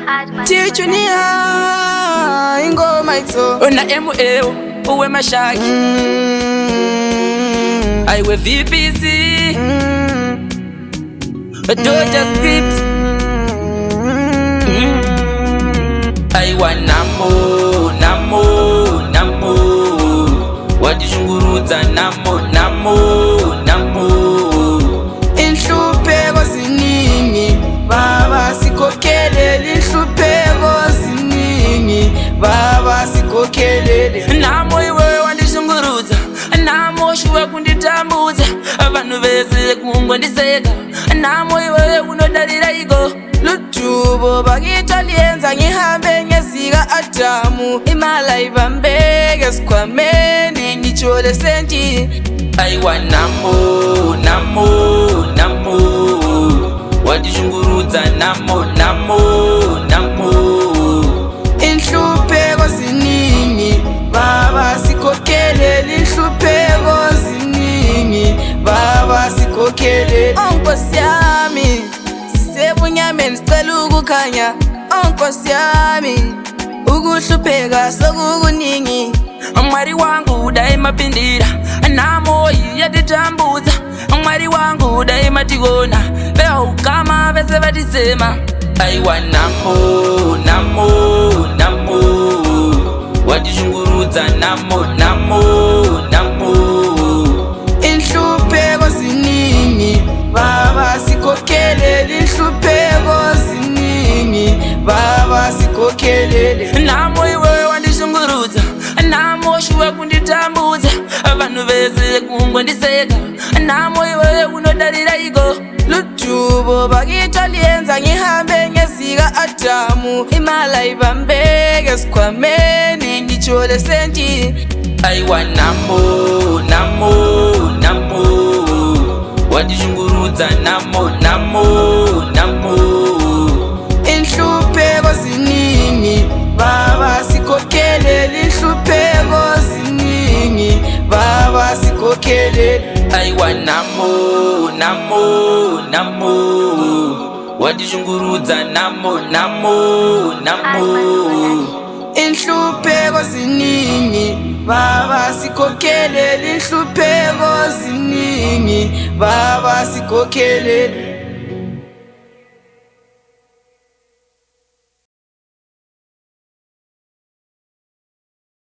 Tichunia ingoma ito Una ML uwe mashaki Aiwe VPC Doja script Aiwa namo Wadishunguruza namo Inhlupeko ziningi baba sikhokelele inhlupeko ziningi baba sikhokelele Namo iwe wandishunguruza Namo shuwa kunditambuza Abantu bese kungondiseka Namo iwe unodalira igo Lutubo bakitha liyenza ngihambe ngesika Adamu imala ibambeke sikhwameni ngijole senti Aiwa namo Wadishunguruza namo Inhlupeko ziningi baba sikhokelele inhlupeko ziningi baba sikhokelele Nkosi yami sebunyameni sicela ukukhanya Nkosi yami ukuhlupheka sokukuningi Mwari wangu daima pindira Namo yatitambuza Mwari wangu daima tigona Leo kama vese vatisema Aiwa namo Wadishunguruza namo Inhlupeko ziningi baba sikhokelele inhlupeko ziningi baba sikhokelele Namo iwe wandishunguruza Namo shuwa kunditambuza Abantu bese kungondiseka Namo iwe unodalira igo Lutubo bakitha liyenza ngihambe ngesika Adamu imala ibambeke sikhwameni ngijole senti Aiwa namo Wadishunguruza namo Inhlupeko ziningi baba sikhokelele inhlupeko ziningi baba sikhokelele Aiwa namo Wadishunguruza namo Inhlupeko ziningi baba sikhokelele inhlupeko ziningi baba sikhokelele